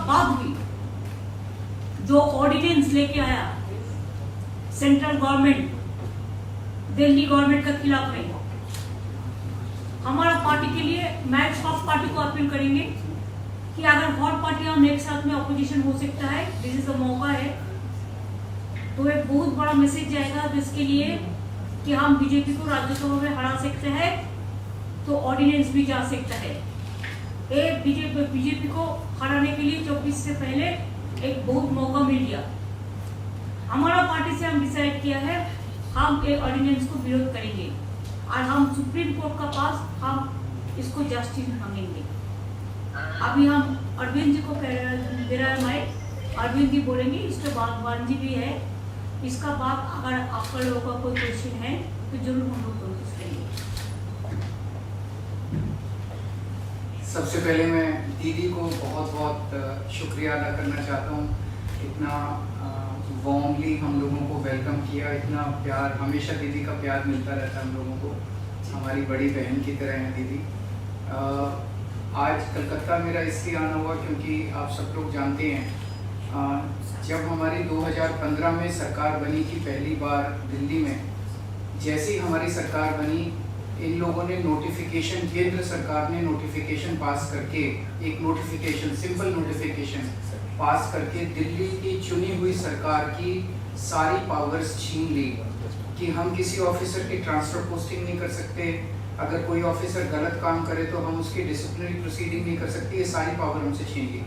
बाद भी जो ऑर्डिनेंस लेके आया सेंट्रल गवर्नमेंट दिल्ली गवर्नमेंट के खिलाफ में, हमारा पार्टी के लिए मैं सब पार्टी को अपील करेंगे कि अगर और पार्टियां एक साथ में ऑपोजिशन हो सकता है, दिस इज द मौका है, तो एक बहुत बड़ा मैसेज जाएगा जिसके लिए कि हम बीजेपी को राज्यसभा में हरा सकते हैं, तो ऑर्डिनेंस भी जा सकता है। एक बीजेपी को हराने के लिए 24 से पहले एक बहुत मौका मिल गया। हमारा पार्टी से हम डिसाइड किया है हम एक ऑर्डिनेंस को विरोध करेंगे और हम सुप्रीम कोर्ट का पास हम इसको जस्टिस मांगेंगे। अभी हम अरविंद जी को दे रहा है माइक, अरविंद जी बोलेंगे, इसके बाद वान जी भी है। इसका बाद अगर आपका लोगों का कोई क्वेश्चन है तो जरूर हम लोग कोशिश करेंगे। सबसे पहले मैं दीदी को बहुत बहुत शुक्रिया अदा करना चाहता हूँ। इतना वार्मली हम लोगों को वेलकम किया, इतना प्यार, हमेशा दीदी का प्यार मिलता रहता है हम लोगों को, हमारी बड़ी बहन की तरह है दीदी। आज कलकत्ता मेरा इसलिए आना हुआ क्योंकि आप सब लोग जानते हैं जब हमारी 2015 में सरकार बनी थी पहली बार दिल्ली में, जैसे ही हमारी सरकार बनी इन लोगों ने नोटिफिकेशन, केंद्र सरकार ने नोटिफिकेशन पास करके, एक नोटिफिकेशन, सिंपल नोटिफिकेशन पास करके दिल्ली की चुनी हुई सरकार की सारी पावर्स छीन ली कि हम किसी ऑफिसर की ट्रांसफर पोस्टिंग नहीं कर सकते, अगर कोई ऑफिसर गलत काम करे तो हम उसकी डिसिप्लिनरी प्रोसीडिंग नहीं कर सकते, ये सारी पावर हमसे छीन ली।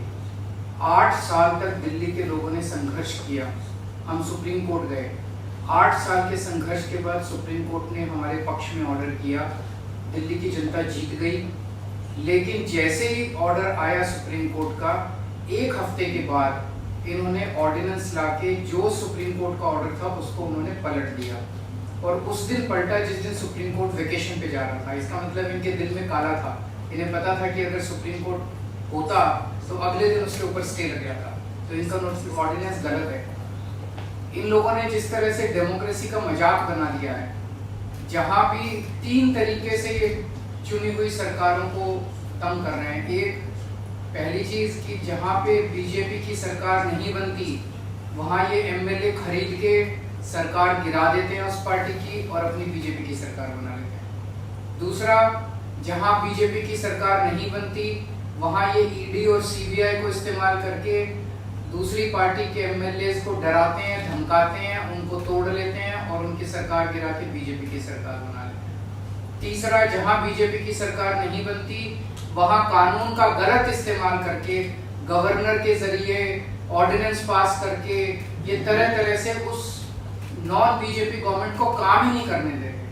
8 साल तक दिल्ली के लोगों ने संघर्ष किया, हम सुप्रीम कोर्ट गए। 8 साल के संघर्ष के बाद सुप्रीम कोर्ट ने हमारे पक्ष में ऑर्डर किया, दिल्ली की जनता जीत गई। लेकिन जैसे ही ऑर्डर आया सुप्रीम कोर्ट का, 1 हफ्ते के बाद इन्होंने ऑर्डिनेंस लाके जो सुप्रीम कोर्ट का ऑर्डर था उसको उन्होंने पलट दिया, और उस दिन पलटा जिस दिन सुप्रीम कोर्ट वेकेशन पे जा रहा था। इसका मतलब इनके दिल में काला था, इन्हें पता था कि अगर सुप्रीम कोर्ट होता तो अगले दिन उसके ऊपर स्टे लग गया था, तो इनका ऑर्डिनेंस गलत है। इन लोगों ने जिस तरह से डेमोक्रेसी का मजाक बना दिया है, जहाँ भी 3 तरीके से ये चुनी हुई सरकारों को तंग कर रहे हैं। एक, पहली चीज कि जहाँ पे बीजेपी की सरकार नहीं बनती वहाँ ये एमएलए खरीद के सरकार गिरा देते हैं उस पार्टी की और अपनी बीजेपी की सरकार बना लेते हैं। दूसरा, जहाँ बीजेपी की सरकार नहीं बनती वहाँ ये ईडी और सीबीआई को इस्तेमाल करके दूसरी पार्टी के एमएलए को डराते हैं, धमकाते हैं, उनको तोड़ लेते हैं और उनकी सरकार गिरा के बीजेपी की सरकार बना लेते हैं। तीसरा, जहाँ बीजेपी की सरकार नहीं बनती वहाँ कानून का गलत इस्तेमाल करके, गवर्नर के जरिए ऑर्डिनेंस पास करके ये तरह तरह से उस नॉन बीजेपी गवर्नमेंट को काम ही नहीं करने दे रहे।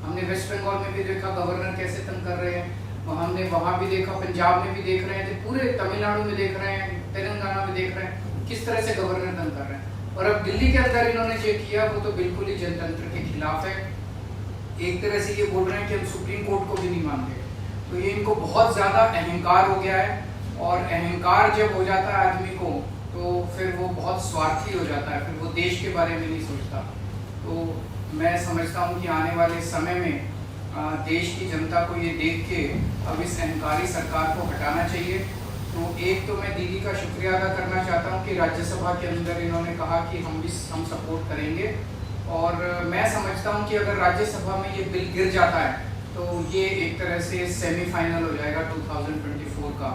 हमने वेस्ट बंगाल में भी देखा गवर्नर कैसे तंग कर रहे हैं, हमने वहाँ भी देखा, पंजाब में भी देख रहे हैं, पूरे तमिलनाडु में देख रहे हैं, तेलंगाना में देख रहे हैं किस तरह से गवर्नर तंग कर रहे हैं। और अब दिल्ली के अंदर इन्होंने जो किया वो तो बिल्कुल ही जनतंत्र के खिलाफ है। एक तरह से ये बोल रहे हैं कि हम सुप्रीम कोर्ट को भी नहीं मानते, तो ये इनको बहुत ज्यादा अहंकार हो गया है, और अहंकार जब हो जाता है आदमी को तो फिर वो बहुत स्वार्थी हो जाता है, फिर वो देश के बारे में नहीं सोचता। तो मैं समझता हूँ कि आने वाले समय में देश की जनता को ये देख के अब इस अहंकारी सरकार को हटाना चाहिए। तो एक तो मैं दीदी का शुक्रिया अदा करना चाहता हूँ कि राज्यसभा के अंदर इन्होंने कहा कि हम सपोर्ट करेंगे, और मैं समझता हूँ कि अगर राज्यसभा में ये बिल गिर जाता है तो ये एक तरह से सेमीफाइनल हो जाएगा 2024 का।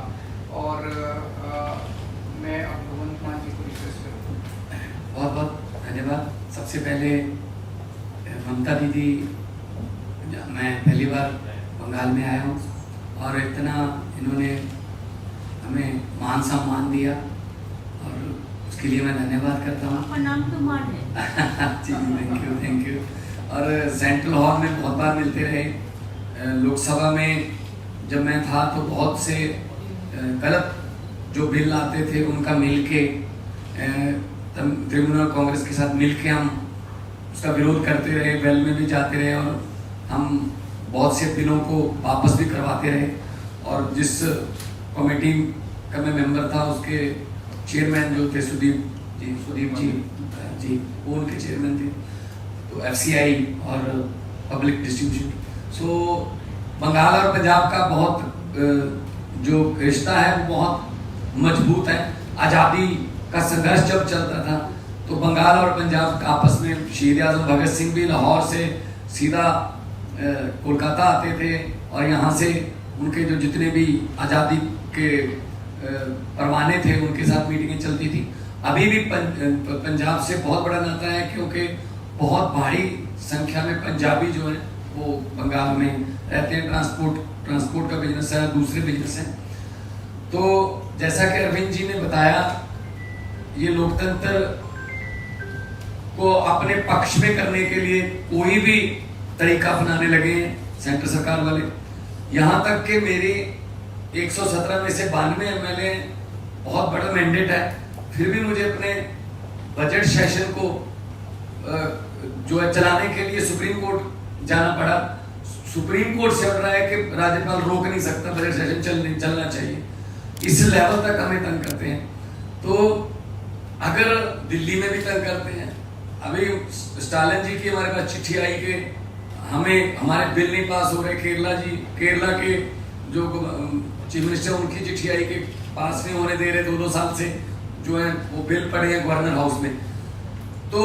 और मैं अब भगवंत मान जी को रिक्वेस्ट करूँ। बहुत बहुत धन्यवाद। सबसे पहले ममता दीदी, मैं पहली बार बंगाल में आया हूँ और इतना इन्होंने हमें मान सम्मान दिया, और उसके लिए मैं धन्यवाद करता हूँ। आपका नाम तो मान है। जी, थैंक यू। और सेंट्रल हॉल में बहुत बार मिलते रहे। लोकसभा में जब मैं था तो बहुत से गलत जो बिल आते थे उनका मिलके तृणमूल कांग्रेस के साथ मिलके हम उसका विरोध करते रहे, वेल में भी जाते रहे, और हम बहुत से बिलों को वापस भी करवाते रहे। और जिस कमेटी का मैं मेंबर था उसके चेयरमैन जो थे सुदीप जी वो उनके चेयरमैन थे। तो एफसीआई और पब्लिक डिस्ट्रीब्यूशन, सो बंगाल और पंजाब का बहुत जो रिश्ता है वो बहुत मजबूत हैं। आज़ादी का संघर्ष जब चलता था तो बंगाल और पंजाब आपस में शहीद आज़म भगत सिंह भी लाहौर से सीधा कोलकाता आते थे और यहाँ से उनके जो जितने भी आज़ादी के परवाने थे उनके साथ मीटिंगें चलती थी। अभी भी पंजाब से बहुत बड़ा नाता है क्योंकि बहुत भारी संख्या में पंजाबी जो है वो बंगाल में रहते हैं। ट्रांसपोर्ट का बिजनेस है, दूसरे बिजनेस हैं। तो जैसा कि अरविंद जी ने बताया, ये लोकतंत्र को अपने पक्ष में करने के लिए कोई भी तरीका अपनाने लगे हैं सेंटर सरकार वाले। यहाँ तक कि मेरे 117 में से 92 एमएलए, बहुत बड़ा मैंडेट है, फिर भी मुझे अपने बजट सेशन को जो है चलाने के लिए सुप्रीम कोर्ट जाना पड़ा। सुप्रीम कोर्ट से ऑर्डर है कि राज्यपाल रोक नहीं सकता, बजट सेशन चलना चाहिए। इस लेवल तक हमें तंग करते हैं। तो अगर दिल्ली में भी तंग करते हैं, अभी स्टालिन जी की हमारे पास चिट्ठी आई कि हमें हमारे बिल नहीं पास हो रहे। केरला के जो चीफ मिनिस्टर, उनकी चिट्ठी आई कि पास नहीं होने दे रहे 2-2 साल से जो है वो बिल पड़े हैं गवर्नर हाउस में। तो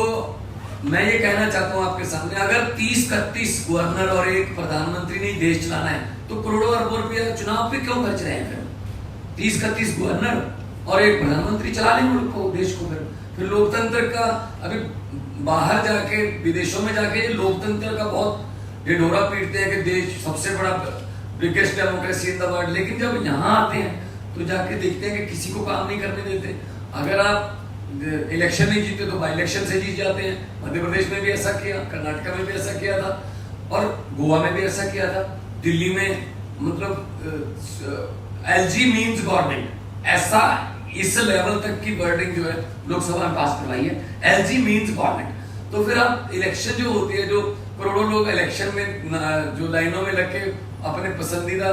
मैं ये कहना चाहता हूँ आपके सामने, अगर 30-31 गवर्नर और एक प्रधानमंत्री ने देश चलाना है तो करोड़ों अरबों रुपया चुनाव पे क्यों खर्च रहे हैं? 30-31 गवर्नर और एक प्रधानमंत्री चला लें मुल्क को, देश को। फिर लोकतंत्र का अभी बाहर जाके, विदेशों में जाके लोकतंत्र का बहुत ढिढोरा पीटते हैं कि देश सबसे बड़ा biggest democracy in the world, लेकिन जब यहाँ आते हैं तो जाके देखते हैं कि किसी को काम नहीं करने देते। अगर आप इलेक्शन नहीं जीते तो बाई इलेक्शन से जीत जाते हैं। मध्य प्रदेश में भी ऐसा किया, कर्नाटक में भी ऐसा किया था और गोवा में भी ऐसा किया था। दिल्ली में मतलब LG मीन्स गवर्नमेंट, ऐसा इस लेवल तक की वर्डिंग जो है लोकसभा में पास करवाई है, LG मीन्स गवर्नमेंट। तो फिर अब इलेक्शन जो होती है, जो करोड़ों लोग इलेक्शन में जो लाइनों में लग के अपने पसंदीदा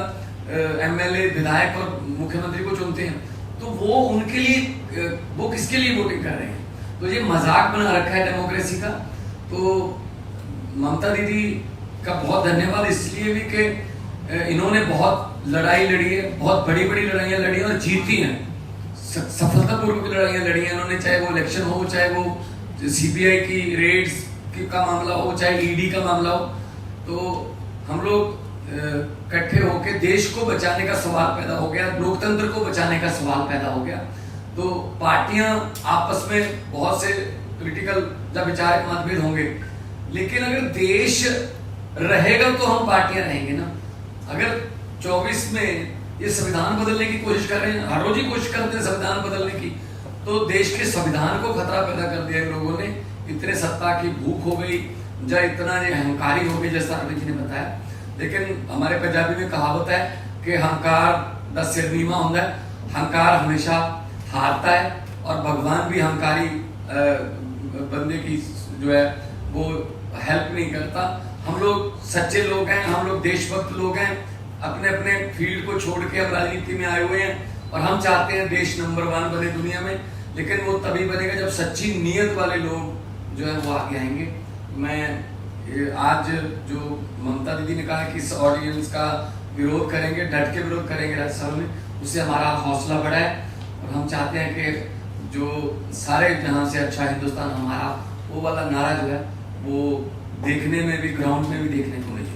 MLA, विधायक और मुख्यमंत्री को चुनते हैं, तो वो उनके लिए, वो किसके लिए वोटिंग कर रहे हैं? तो ये मजाक बना रखा है डेमोक्रेसी का। तो ममता दीदी का बहुत धन्यवाद इसलिए भी कि इन्होंने बहुत लड़ाई लड़ी है, बहुत बड़ी बड़ी लड़ाइयाँ लड़ी हैं और जीती हैं, सफलतापूर्वक लड़ाइयाँ लड़ी हैं इन्होंने। चाहे वो इलेक्शन हो, चाहे वो CBI की रेड्स का मामला हो, चाहे ED का मामला हो। तो हम लोग इकट्ठे होकर देश को बचाने का सवाल पैदा हो गया, लोकतंत्र को बचाने का सवाल पैदा हो गया। तो पार्टियां आपस में बहुत से पॉलिटिकल या विचारक मतभेद होंगे, लेकिन अगर देश रहेगा तो हम पार्टियां रहेंगे ना। अगर 24 में ये संविधान बदलने की कोशिश कर रहे हैं, हर रोज ही कोशिश करते हैं संविधान बदलने की, तो देश के संविधान को खतरा पैदा कर दिया इन लोगों ने। इतने सत्ता की भूख हो गई या इतना ये अहंकारी हो गए, जैसा अरविंद जी ने बताया। लेकिन हमारे पंजाबी में कहावत है कि हंकार दा सिर नीवा होता है, हंकार हमेशा हारता है और भगवान भी हंकारी बंदे की जो है वो हेल्प नहीं करता। हम लोग सच्चे लोग हैं, हम लोग देशभक्त लोग हैं, अपने अपने फील्ड को छोड़ के हम राजनीति में आए हुए हैं और हम चाहते हैं देश नंबर 1 बने दुनिया में। लेकिन वो तभी बनेगा जब सच्ची नीयत वाले लोग जो है वो आगे आएंगे। मैं आज जो ममता दीदी ने कहा कि इस ऑर्डिनेंस का विरोध करेंगे, डट के विरोध करेंगे राज्यसभा में, उससे हमारा हौसला बढ़ा है और हम चाहते हैं कि जो सारे जहां से अच्छा हिंदुस्तान हमारा, वो वाला नारा जो है वो देखने में भी, ग्राउंड में भी देखने को मिले।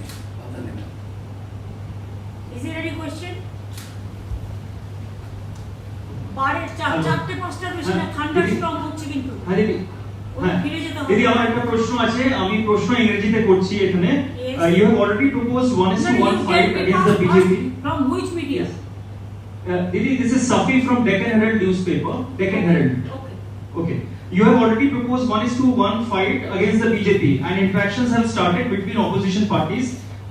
धन्यवाद। Is there any question? চারটে পাঁচটা বেশি না, থান্ডারস্টর্ম হচ্ছে কিন্তু। হ্যাঁ দিদি, ফিরে যেতে হবে। দিদি আমার একটা প্রশ্ন আছে, আমি প্রশ্ন ইংরেজিতে করছি এখানে। You have already proposed 1:1 fight against the BJP. From which media? Didi, this is Safi from Deccan Herald newspaper. Deccan Herald. Okay. Okay. You have already proposed 1:1 fight against the BJP and interactions have started between opposition parties.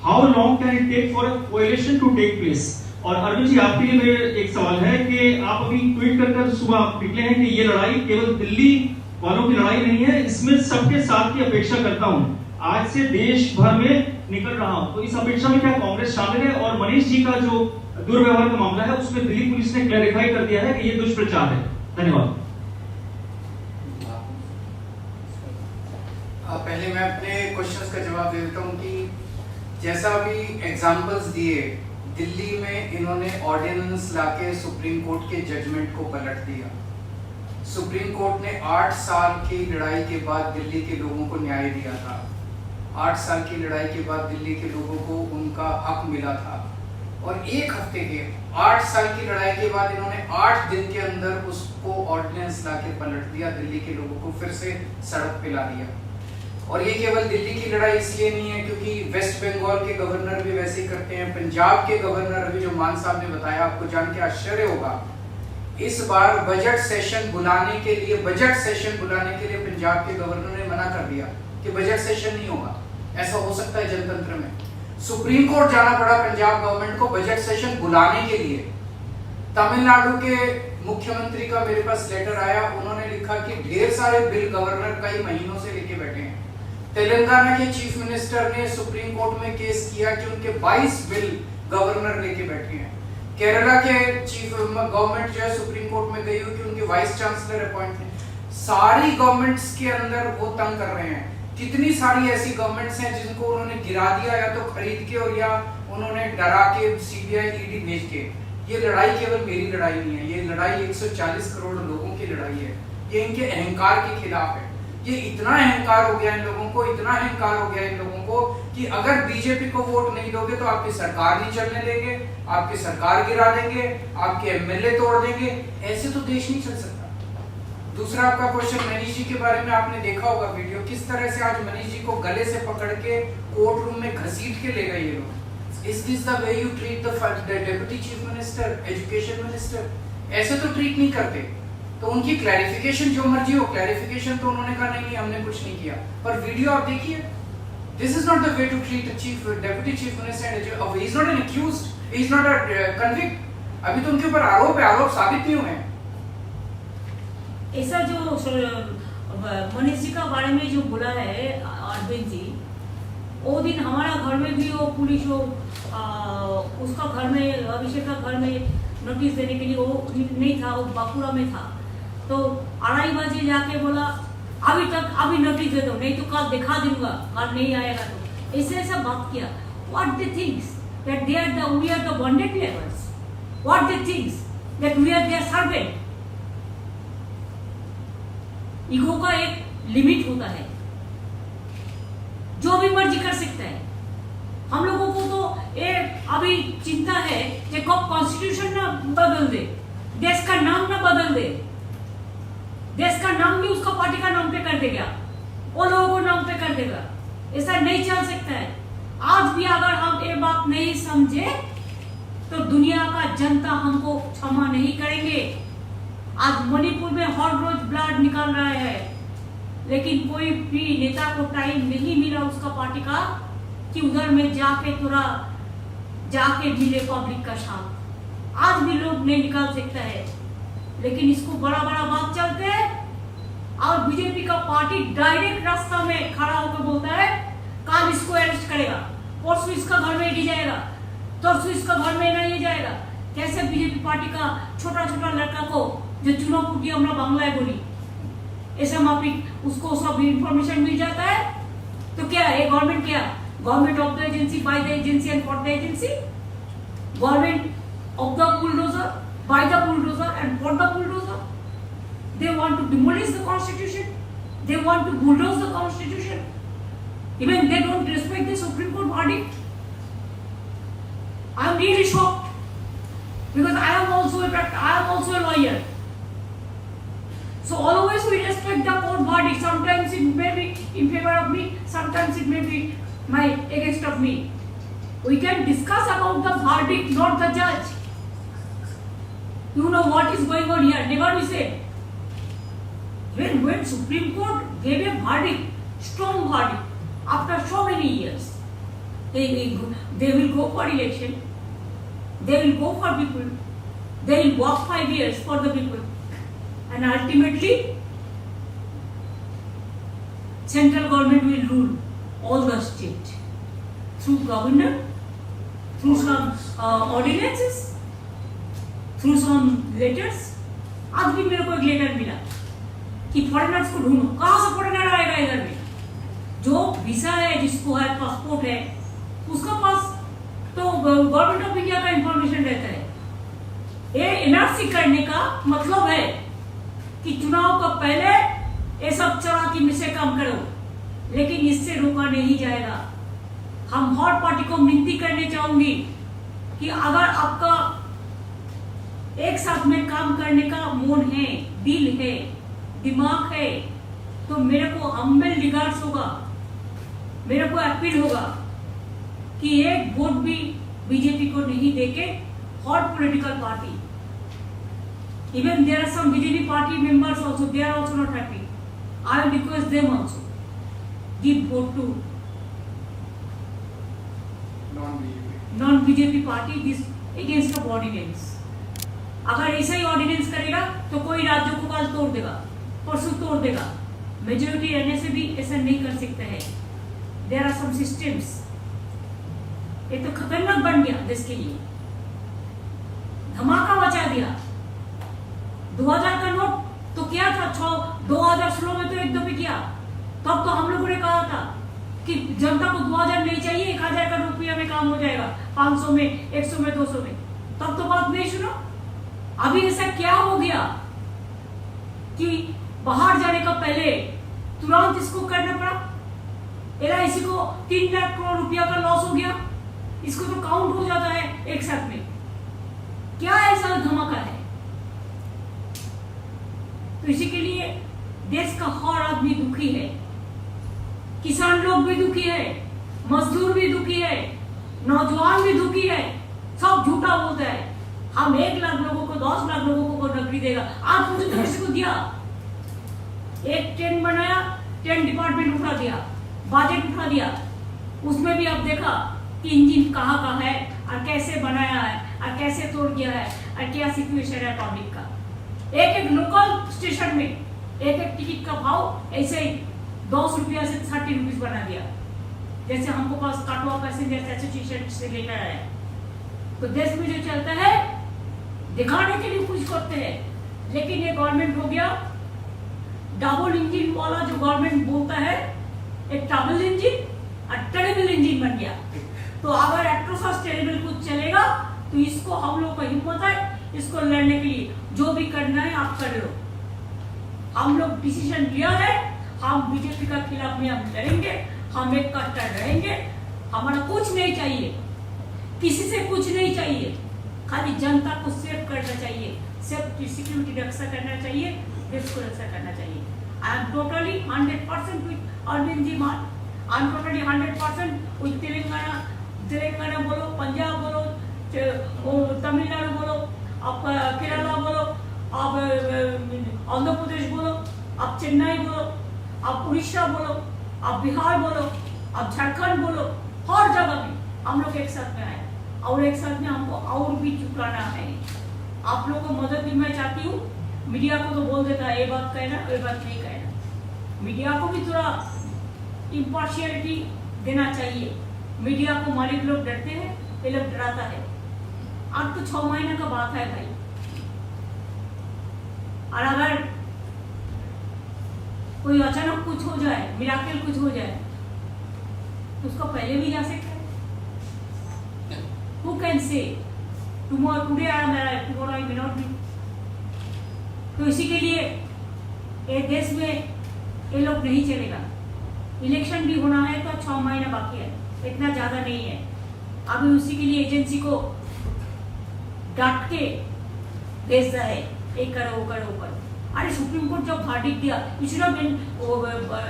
How long can it take for a coalition to take place? और अरविंद जी आपके लिए मेरा एक सवाल है कि आप अभी ट्वीट कर सुबह निकले हैं कि ये लड़ाई केवल दिल्ली वालों की लड़ाई नहीं है, इसमें सबके साथ की अपेक्षा करता हूं। आज से देश भर में निकल रहा हूं, तो इस अपेक्षा में क्या कांग्रेस शामिल है? और मनीष जी का जो दुर्व्यवहार का मामला है उसमें दिल्ली पुलिस ने क्लैरिफाई कर दिया है कि ये दुष्प्रचार है। धन्यवाद। पहले मैं अपने क्वेश्चंस का जवाब दे देता हूं कि जैसा अभी एग्जांपल्स दिए दिल्ली में इन्होंने ऑर्डिनेंस लाके सुप्रीम कोर्ट के जजमेंट को पलट दिया। सुप्रीम कोर्ट ने 8 साल की लड़ाई के बाद दिल्ली के लोगों को न्याय दिया था। 8 साल की लड़ाई के बाद दिल्ली के लोगों को उनका हक मिला था, और 1 हफ्ते के 8 साल की लड़ाई के बाद इन्होंने 8 दिन के अंदर उसको ऑर्डिनेंस लाके पलट दिया, दिल्ली के लोगों को फिर से सड़क पे ला दिया। और ये केवल दिल्ली की लड़ाई इसलिए नहीं है क्योंकि वेस्ट बंगाल के गवर्नर भी वैसे ही करते हैं। पंजाब के गवर्नर अभी जो मान साहब ने बताया, आपको जान के आश्चर्य होगा, इस बार बजट सेशन बुलाने के लिए पंजाब के गवर्नर ने मना कर दिया कि बजट सेशन नहीं होगा। ऐसा हो सकता है जनतंत्र में। सुप्रीम कोर्ट जाना पड़ा पंजाब गवर्नमेंट को बजट सेशन बुलाने के लिए। तमिलनाडु के मुख्यमंत्री का मेरे पास लेटर आया, उन्होंने लिखा कि ढेर सारे बिल गवर्नर कई महीनों से लेके बैठे हैं। तेलंगाना के चीफ मिनिस्टर ने सुप्रीम कोर्ट में केस किया कि उनके 22 बिल गवर्नर लेके बैठे हैं। केरला के चीफ गवर्नमेंट जो है सुप्रीम कोर्ट में गई हुई कि उनके वाइस चांसलर अपॉइंट। सारी गवर्नमेंट्स के अंदर वो तंग कर रहे हैं। कितनी सारी ऐसी गवर्नमेंट्स हैं जिनको उन्होंने गिरा दिया, या तो खरीद के और या उन्होंने डरा के सीबीआई ईडी भेज के। ये लड़ाई केवल मेरी लड़ाई नहीं है, ये लड़ाई 140 करोड़ लोगों की लड़ाई है। ये इनके अहंकार के खिलाफ है। ये इतना अहंकार हो गया इन लोगों को, इतना अहंकार हो गया इन लोगों को कि अगर बीजेपी को वोट नहीं दोगे तो आपकी सरकार नहीं चलने देंगे, आपकी सरकार गिरा देंगे, आपके एमएलए तोड़ देंगे। ऐसे तो देश नहीं चल सकता। दूसरा आपका क्वेश्चन मनीष जी के बारे में, आपने देखा होगा वीडियो, किस तरह से आज मनीष जी को गले से पकड़ के कोर्ट रूम में घसीट के ले गए ये लोग। Is this the way you treat the deputy chief minister, education minister? ऐसे तो ट्रीट नहीं करते। तो उनकी क्लैरिफिकेशन जो मर्जी हो, क्लैरिफिकेशन तो उन्होंने कहा नहीं हमने कुछ नहीं किया, पर वीडियो आप देखिए। This is not the way to treat a chief deputy chief minister. He is not an accused, he is not a convict. अभी तो उनके ऊपर आरोप है, आरोप साबित नहीं हुए हैं। ऐसा जो मनीष जी का बारे में जो बोला है अरविंद जी, वो दिन हमारा घर में भी वो पुलिस हो उसका घर में, अभिषेक का घर में नोटिस देने के लिए वो नहीं था, वो बांकुड़ा में था। तो 2:30 बजे जाके बोला अभी नोटिस दे दो, नहीं तो कल दिखा दूंगा, कल नहीं आएगा। तो ऐसा बात किया। What they thinks that we are the bonded labours? What they thinks that we are their servant? Ego का एक लिमिट होता है, जो भी मर्जी कर सकता है। हम लोगों को तो अभी चिंता है कि कब कॉन्स्टिट्यूशन ना बदल दे, देश का नाम ना बदल दे, देश का नाम भी उसका पार्टी का नाम पे कर देगा, वो लोगों को नाम पे कर देगा। ऐसा नहीं चल सकता है। आज भी अगर हम ये बात नहीं समझे तो दुनिया का जनता हमको क्षमा नहीं करेंगे। आज मणिपुर में हर रोज ब्लड निकल रहा है, लेकिन कोई भी नेता को टाइम नहीं मिला उसका पार्टी का कि उधर में जाके मिले पब्लिक का साथ। आज भी लोग नहीं निकाल सकता है, लेकिन इसको बड़ा बात चलते हैं। और बीजेपी का पार्टी डायरेक्ट रास्ता में खड़ा होकर बोलता है कल इसको अरेस्ट करेगा, परसों इसका घर में ईडी जाएगा, तरसों इसका घर में नहीं जाएगा। कैसे बीजेपी पार्टी का छोटा लड़का को जो चुनाव फूटी हमरा बांग्लाय बोली, ऐसा माफिक उसको सब इंफॉर्मेशन मिल जाता है। तो क्या है गवर्नमेंट? क्या government of the agency, by the agency and for the agency? Government of the bulldozer, by the bulldozer and for the bulldozer? They want to demolish the constitution, they want to bulldoze the constitution, even they don't respect the Supreme Court verdict. I am really shocked because I am also a lawyer. So always we respect the court verdict. Sometimes it may be in favor of me, sometimes it may be against of me. We can discuss about the verdict, not the judge. You know what is going on here? Never we say. When Supreme Court gave a verdict, strong verdict, after so many years, they will go for election, they will go for people, they will work 5 years for the people, and ultimately, central government will rule all the state through governor, through some ordinances, through some letters. आज भी मेरे को एक letter मिला कि foreigners को ढूंढो। कहां से फॉरेनर आएगा इधर में? जो वीजा है, जिसको है, पासपोर्ट है, उसका पास तो गवर्नमेंट ऑफ इंडिया का इंफॉर्मेशन रहता है। ये एनआरसी करने का मतलब है कि चुनाव का पहले ये सब चालाकी में से काम करो, लेकिन इससे रोका नहीं जाएगा। हम हर पार्टी को विनती करने चाहूंगी कि अगर आपका एक साथ में काम करने का मूड है, दिल है, दिमाग है, तो मेरे को हम्बल रिगार्ड्स होगा, मेरे को अपील होगा कि एक वोट भी बीजेपी को नहीं देके हर political party, even there are some BJP party members also, they are also not happy. I will request them also give vote to non-BJP party this against the ordinance. अगर ऐसा ही ordinance करेगा तो कोई राज्यों को कल तोड़ देगा, परसों तोड़ देगा। मेजोरिटी रहने से भी ऐसा नहीं कर सकते हैं। There are some systems. ये तो खतरनाक बन गया देश के लिए, धमाका मचा दिया। 2000 का नोट तो क्या था, 2016 में तो एक दफे किया। तब तो हम लोगों ने कहा था कि जनता को 2000 नहीं चाहिए, 1000 का रुपया में काम हो जाएगा, 500 में, 100 में, 200 में। तब तो बात नहीं सुनो। अभी ऐसा क्या हो गया कि बाहर जाने का पहले तुरंत इसको करना पड़ा। LIC को 3 लाख करोड़ रुपया का लॉस हो गया, इसको तो काउंट हो जाता है एक साथ में। क्या ऐसा धमाका है? तो इसी के लिए देश का हर आदमी दुखी है, किसान लोग भी दुखी है, मजदूर भी दुखी है, नौजवान भी दुखी है। सब झूठा बोलता है हम 1 लाख लोगों को, 10 लाख लोगों को नौकरी देगा। आज मुझे तो किसी को दिया, एक ट्रेन बनाया, 10 डिपार्टमेंट उठा दिया, बजट उठा दिया। उसमें भी अब देखा कि इंजन कहाँ का है और कैसे बनाया है और कैसे तोड़ गया है और क्या सिचुएशन है पब्लिक का। एक लोकल स्टेशन में एक टिकट का भाव ऐसे ही 10 रुपया से 30 रुपीज बना दिया। जैसे हमको पास काटवा पैसेंजर एसोसिएशन से लेकर आया। तो देश में जो चलता है दिखाने के लिए कुछ करते हैं, लेकिन ये गवर्नमेंट हो गया डबल इंजन वाला। जो गवर्नमेंट बोलता है एक डबल इंजन और टेरेबल इंजन बन गया। तो अगर एट्रोसस टेरेबल कुछ चलेगा तो इसको हम लोग का हिम्मत है, इसको लड़ने के लिए जो भी करना है आप कर लो। हम लोग डिसीजन लिया है, हम बीजेपी का खिलाफ में हम लड़ेंगे, हम एक कट्टर रहेंगे। हमारा कुछ नहीं चाहिए, किसी से कुछ नहीं चाहिए, खाली जनता को सेव करना चाहिए, सेफ सिक्योरिटी रक्षा करना चाहिए, देश को रक्षा करना चाहिए। I am totally 100% with Arvind ji Mann. I am totally 100% with Telangana बोलो, पंजाब बोलो, तमिलनाडु बोलो, आप केरला बोलो, आप आंध्र प्रदेश बोलो, आप चेन्नई बोलो, आप उड़ीसा बोलो, आप बिहार बोलो, आप झारखंड बोलो, हर जगह में हम लोग एक साथ में आए और एक साथ में हमको और भी चुकाना है। आप लोगों को मदद भी मैं चाहती हूँ। मीडिया को तो बोल देता है ये बात कहना, ये बात नहीं कहना। मीडिया को भी थोड़ा इम्पार्शियलिटी देना चाहिए। मीडिया को मालिक लोग डरते हैं, ये लोग डराता है। अब तो 6 महीने का बात है भाई, और अगर कोई अचानक कुछ हो जाए, मिराकल कुछ हो जाए, तो उसको पहले भी जा सकता है। Who can say tomorrow, today I am alive, tomorrow I may not be। तो इसी के लिए ये देश में ये लोग नहीं चलेगा। इलेक्शन भी होना है तो 6 महीना बाकी है, इतना ज्यादा नहीं है। अभी उसी के लिए एजेंसी को डांट के भेज रहा है, एक करो वो करो वो करो। अरे सुप्रीम कोर्ट जब वर्डिक्ट दिया, you should have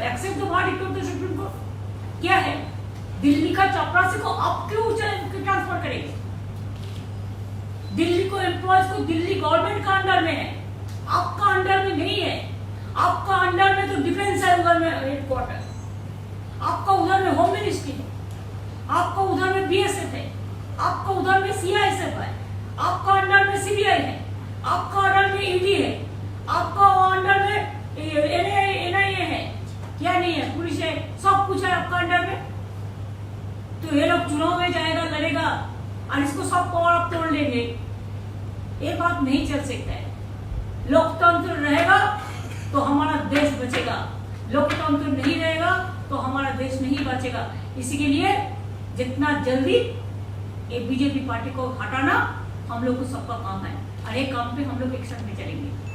accept the verdict of the supreme court. क्या है, दिल्ली का चपरासी को आप क्यों ट्रांसफर करेंगे? दिल्ली को एम्प्लॉयज को दिल्ली गवर्नमेंट का अंडर में है, आपका अंडर में नहीं है। आपका अंडर में तो डिफेंस है, उधर में हेडक्वार्टर, आपका उधर में होम मिनिस्ट्री है, आपका उधर में BSF है, आपका उधर में CISF है, आपका अंडर में CBI है, आपका अंडर में ED है, आपका अंडर में NIA है, क्या नहीं है, पुलिस है, सब कुछ है आपका अंडर में। तो ये लोग चुनाव में जाएगा, लड़ेगा और इसको सब पावर आप तोड़ लेंगे। ये बात नहीं चल सकता है। लोकतंत्र रहेगा तो हमारा देश बचेगा, लोकतंत्र नहीं रहेगा तो हमारा देश नहीं बचेगा। इसी के लिए जितना जल्दी ये बीजेपी पार्टी को हटाना हम लोग को सबका काम है और एक काम पे हम लोग एक्शन में चलेंगे।